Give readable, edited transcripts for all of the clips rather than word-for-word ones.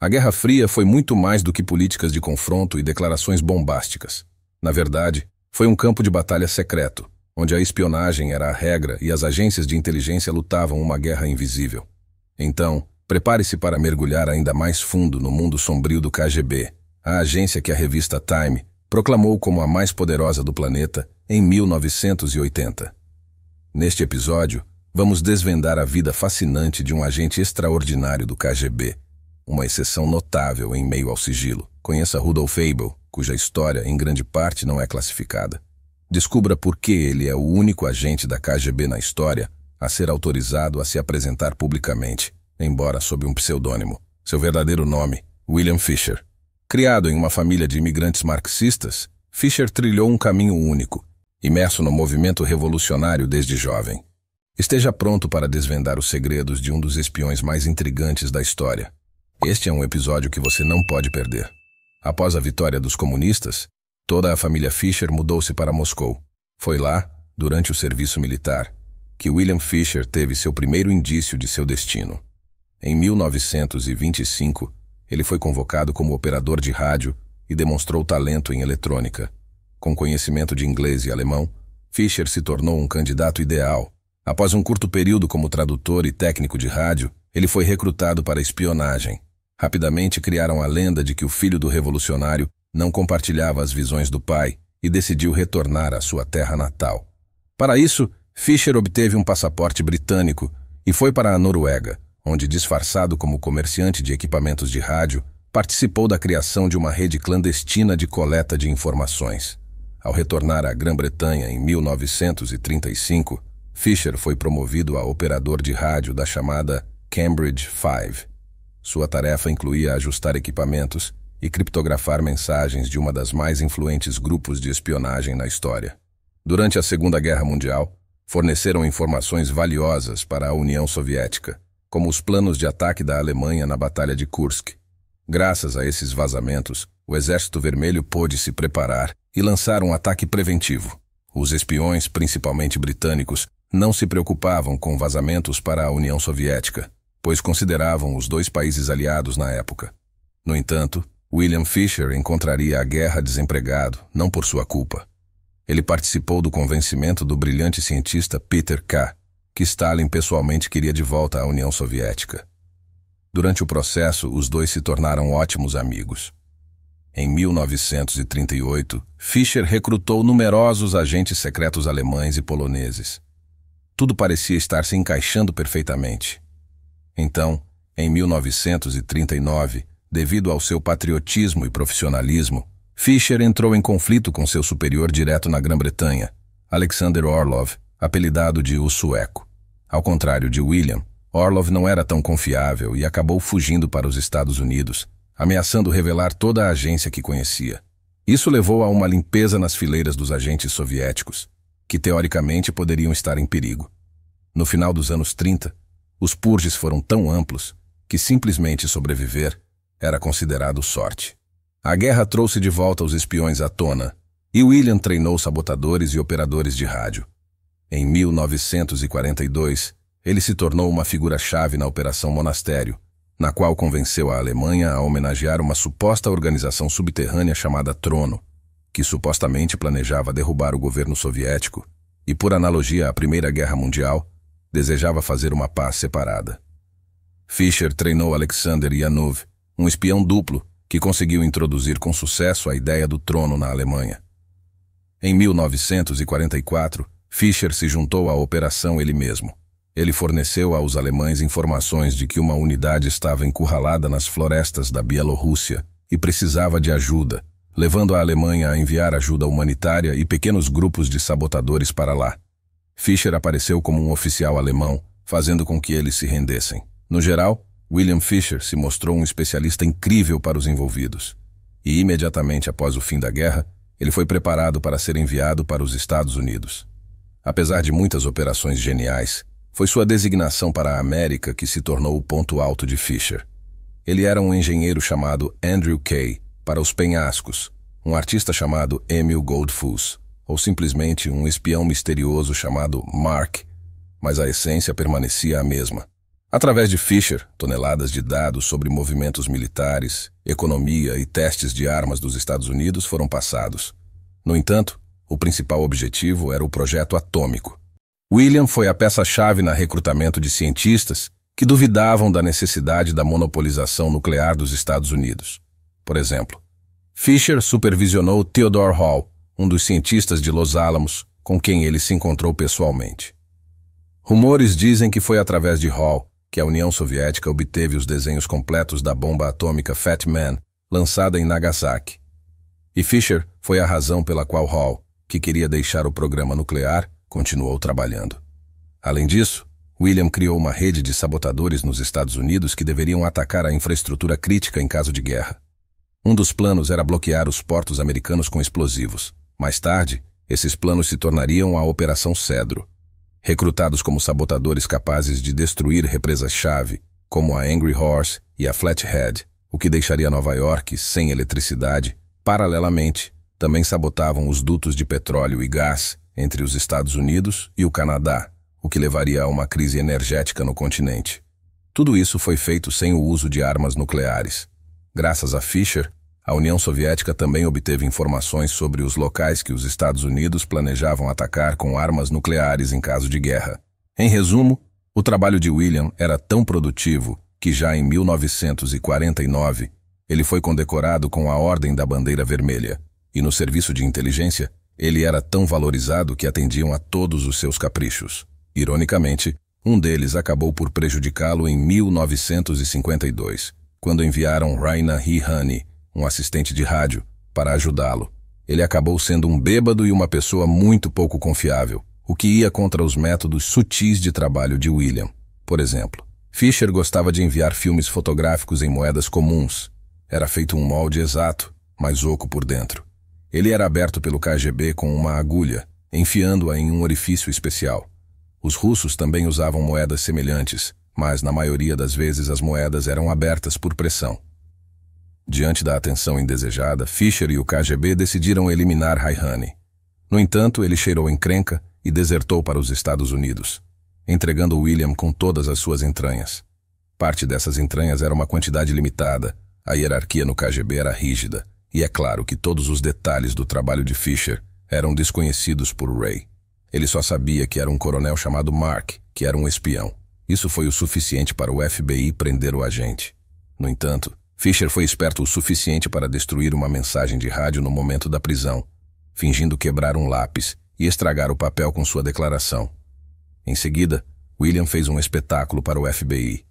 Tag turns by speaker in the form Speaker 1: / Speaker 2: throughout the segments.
Speaker 1: A Guerra Fria foi muito mais do que políticas de confronto e declarações bombásticas. Na verdade, foi um campo de batalha secreto, onde a espionagem era a regra e as agências de inteligência lutavam uma guerra invisível. Então, prepare-se para mergulhar ainda mais fundo no mundo sombrio do KGB, a agência que a revista Time proclamou como a mais poderosa do planeta em 1980. Neste episódio, vamos desvendar a vida fascinante de um agente extraordinário do KGB, uma exceção notável em meio ao sigilo. Conheça Rudolf Abel, cuja história, em grande parte, não é classificada. Descubra por que ele é o único agente da KGB na história a ser autorizado a se apresentar publicamente, embora sob um pseudônimo. Seu verdadeiro nome, William Fisher. Criado em uma família de imigrantes marxistas, Fisher trilhou um caminho único, imerso no movimento revolucionário desde jovem. Esteja pronto para desvendar os segredos de um dos espiões mais intrigantes da história. Este é um episódio que você não pode perder. Após a vitória dos comunistas, toda a família Fisher mudou-se para Moscou. Foi lá, durante o serviço militar, que William Fisher teve seu primeiro indício de seu destino. Em 1925, ele foi convocado como operador de rádio e demonstrou talento em eletrônica. Com conhecimento de inglês e alemão, Fisher se tornou um candidato ideal. Após um curto período como tradutor e técnico de rádio, ele foi recrutado para espionagem. Rapidamente criaram a lenda de que o filho do revolucionário não compartilhava as visões do pai e decidiu retornar à sua terra natal. Para isso, Fisher obteve um passaporte britânico e foi para a Noruega, onde, disfarçado como comerciante de equipamentos de rádio, participou da criação de uma rede clandestina de coleta de informações. Ao retornar à Grã-Bretanha em 1935, Fisher foi promovido a operador de rádio da chamada Cambridge 5. Sua tarefa incluía ajustar equipamentos e criptografar mensagens de uma das mais influentes grupos de espionagem na história. Durante a Segunda Guerra Mundial, forneceram informações valiosas para a União Soviética, como os planos de ataque da Alemanha na Batalha de Kursk. Graças a esses vazamentos, o Exército Vermelho pôde se preparar e lançar um ataque preventivo. Os espiões, principalmente britânicos, não se preocupavam com vazamentos para a União Soviética, pois consideravam os dois países aliados na época. No entanto, William Fisher encontraria a guerra desempregado, não por sua culpa. Ele participou do convencimento do brilhante cientista Peter K., que Stalin pessoalmente queria de volta à União Soviética. Durante o processo, os dois se tornaram ótimos amigos. Em 1938, Fisher recrutou numerosos agentes secretos alemães e poloneses. Tudo parecia estar se encaixando perfeitamente. Então, em 1939, devido ao seu patriotismo e profissionalismo, Fisher entrou em conflito com seu superior direto na Grã-Bretanha, Alexander Orlov, apelidado de O Sueco. Ao contrário de William, Orlov não era tão confiável e acabou fugindo para os Estados Unidos, ameaçando revelar toda a agência que conhecia. Isso levou a uma limpeza nas fileiras dos agentes soviéticos, que teoricamente poderiam estar em perigo. No final dos anos 30, os purges foram tão amplos que simplesmente sobreviver era considerado sorte. A guerra trouxe de volta os espiões à tona, e William treinou sabotadores e operadores de rádio. Em 1942, ele se tornou uma figura-chave na Operação Monastério, na qual convenceu a Alemanha a homenagear uma suposta organização subterrânea chamada Trono, que supostamente planejava derrubar o governo soviético e, por analogia à Primeira Guerra Mundial, desejava fazer uma paz separada. Fisher treinou Alexander Yanov, um espião duplo que conseguiu introduzir com sucesso a ideia do trono na Alemanha. Em 1944, Fisher se juntou à operação ele mesmo. Ele forneceu aos alemães informações de que uma unidade estava encurralada nas florestas da Bielorrússia e precisava de ajuda, levando a Alemanha a enviar ajuda humanitária e pequenos grupos de sabotadores para lá. Fisher apareceu como um oficial alemão, fazendo com que eles se rendessem. No geral, William Fisher se mostrou um especialista incrível para os envolvidos. E imediatamente após o fim da guerra, ele foi preparado para ser enviado para os Estados Unidos. Apesar de muitas operações geniais, foi sua designação para a América que se tornou o ponto alto de Fisher. Ele era um engenheiro chamado Andrew Kay para os penhascos, um artista chamado Emil Goldfuss, ou simplesmente um espião misterioso chamado Mark, mas a essência permanecia a mesma. Através de Fisher, toneladas de dados sobre movimentos militares, economia e testes de armas dos Estados Unidos foram passados. No entanto, o principal objetivo era o projeto atômico. William foi a peça-chave no recrutamento de cientistas que duvidavam da necessidade da monopolização nuclear dos Estados Unidos. Por exemplo, Fisher supervisionou Theodore Hall, um dos cientistas de Los Alamos, com quem ele se encontrou pessoalmente. Rumores dizem que foi através de Hall que a União Soviética obteve os desenhos completos da bomba atômica Fat Man, lançada em Nagasaki. E Fisher foi a razão pela qual Hall, que queria deixar o programa nuclear, continuou trabalhando. Além disso, William criou uma rede de sabotadores nos Estados Unidos que deveriam atacar a infraestrutura crítica em caso de guerra. Um dos planos era bloquear os portos americanos com explosivos. Mais tarde, esses planos se tornariam a Operação Cedro. Recrutados como sabotadores capazes de destruir represas-chave, como a Angry Horse e a Flathead, o que deixaria Nova York sem eletricidade, paralelamente, também sabotavam os dutos de petróleo e gás entre os Estados Unidos e o Canadá, o que levaria a uma crise energética no continente. Tudo isso foi feito sem o uso de armas nucleares. Graças a Fisher, a União Soviética também obteve informações sobre os locais que os Estados Unidos planejavam atacar com armas nucleares em caso de guerra. Em resumo, o trabalho de William era tão produtivo que já em 1949 ele foi condecorado com a Ordem da Bandeira Vermelha, e no serviço de inteligência ele era tão valorizado que atendiam a todos os seus caprichos. Ironicamente, um deles acabou por prejudicá-lo em 1952, quando enviaram Raina Hirani, um assistente de rádio, para ajudá-lo. Ele acabou sendo um bêbado e uma pessoa muito pouco confiável, o que ia contra os métodos sutis de trabalho de William. Por exemplo, Fisher gostava de enviar filmes fotográficos em moedas comuns. Era feito um molde exato, mas oco por dentro. Ele era aberto pelo KGB com uma agulha, enfiando-a em um orifício especial. Os russos também usavam moedas semelhantes, mas na maioria das vezes as moedas eram abertas por pressão. Diante da atenção indesejada, Fisher e o KGB decidiram eliminar Hirani. No entanto, ele cheirou encrenca e desertou para os Estados Unidos, entregando William com todas as suas entranhas. Parte dessas entranhas era uma quantidade limitada, a hierarquia no KGB era rígida, e é claro que todos os detalhes do trabalho de Fisher eram desconhecidos por Ray. Ele só sabia que era um coronel chamado Mark, que era um espião. Isso foi o suficiente para o FBI prender o agente. No entanto, Fisher foi esperto o suficiente para destruir uma mensagem de rádio no momento da prisão, fingindo quebrar um lápis e estragar o papel com sua declaração. Em seguida, William fez um espetáculo para o FBI.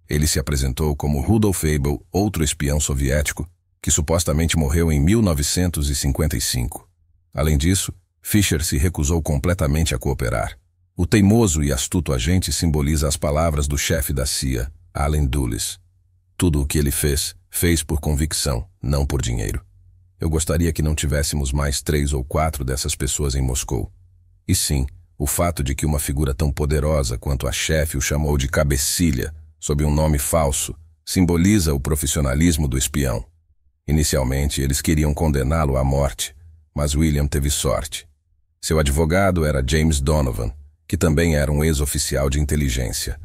Speaker 1: Ele se apresentou como Rudolf Abel, outro espião soviético, que supostamente morreu em 1955. Além disso, Fisher se recusou completamente a cooperar. O teimoso e astuto agente simboliza as palavras do chefe da CIA, Allen Dulles. Tudo o que ele fez por convicção, não por dinheiro. Eu gostaria que não tivéssemos mais 3 ou 4 dessas pessoas em Moscou. E sim, o fato de que uma figura tão poderosa quanto a chefe o chamou de cabecilha, sob um nome falso, simboliza o profissionalismo do espião. Inicialmente, eles queriam condená-lo à morte, mas William teve sorte. Seu advogado era James Donovan, que também era um ex-oficial de inteligência.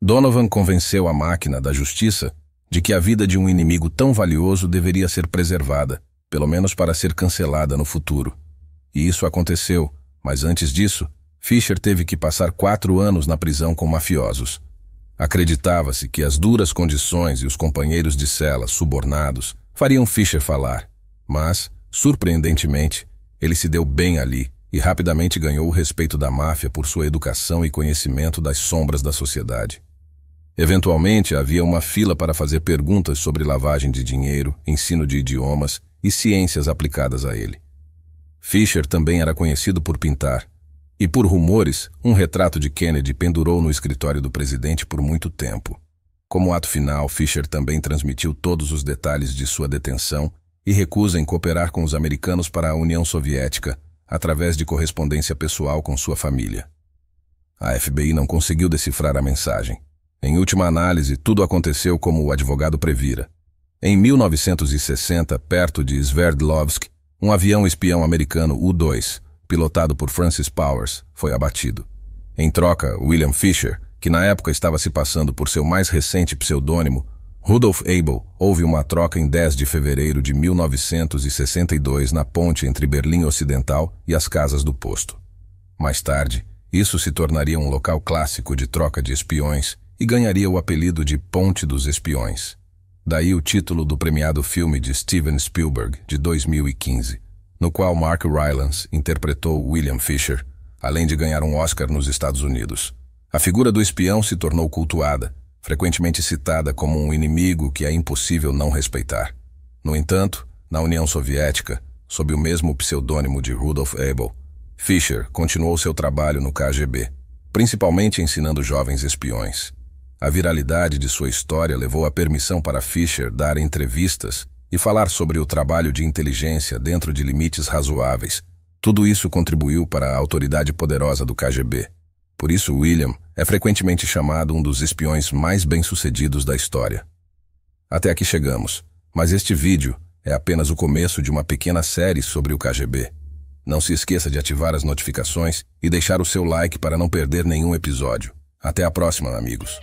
Speaker 1: Donovan convenceu a máquina da justiça de que a vida de um inimigo tão valioso deveria ser preservada, pelo menos para ser cancelada no futuro. E isso aconteceu, mas antes disso, Fisher teve que passar 4 anos na prisão com mafiosos. Acreditava-se que as duras condições e os companheiros de cela subornados fariam Fisher falar, mas, surpreendentemente, ele se deu bem ali e rapidamente ganhou o respeito da máfia por sua educação e conhecimento das sombras da sociedade. Eventualmente, havia uma fila para fazer perguntas sobre lavagem de dinheiro, ensino de idiomas e ciências aplicadas a ele. Fisher também era conhecido por pintar, e por rumores, um retrato de Kennedy pendurou no escritório do presidente por muito tempo. Como ato final, Fisher também transmitiu todos os detalhes de sua detenção e recusa em cooperar com os americanos para a União Soviética, através de correspondência pessoal com sua família. A FBI não conseguiu decifrar a mensagem. Em última análise, tudo aconteceu como o advogado previra. Em 1960, perto de Sverdlovsk, um avião espião americano U-2, pilotado por Francis Powers, foi abatido. Em troca, William Fisher, que na época estava se passando por seu mais recente pseudônimo, Rudolf Abel, houve uma troca em 10 de fevereiro de 1962 na ponte entre Berlim Ocidental e as Casas do Posto. Mais tarde, isso se tornaria um local clássico de troca de espiões e ganharia o apelido de Ponte dos Espiões. Daí o título do premiado filme de Steven Spielberg, de 2015, no qual Mark Rylance interpretou William Fisher, além de ganhar um Oscar nos Estados Unidos. A figura do espião se tornou cultuada, frequentemente citada como um inimigo que é impossível não respeitar. No entanto, na União Soviética, sob o mesmo pseudônimo de Rudolf Abel, Fisher continuou seu trabalho no KGB, principalmente ensinando jovens espiões. A viralidade de sua história levou à permissão para Fisher dar entrevistas e falar sobre o trabalho de inteligência dentro de limites razoáveis. Tudo isso contribuiu para a autoridade poderosa do KGB. Por isso, William é frequentemente chamado um dos espiões mais bem-sucedidos da história. Até aqui chegamos, mas este vídeo é apenas o começo de uma pequena série sobre o KGB. Não se esqueça de ativar as notificações e deixar o seu like para não perder nenhum episódio. Até a próxima, amigos.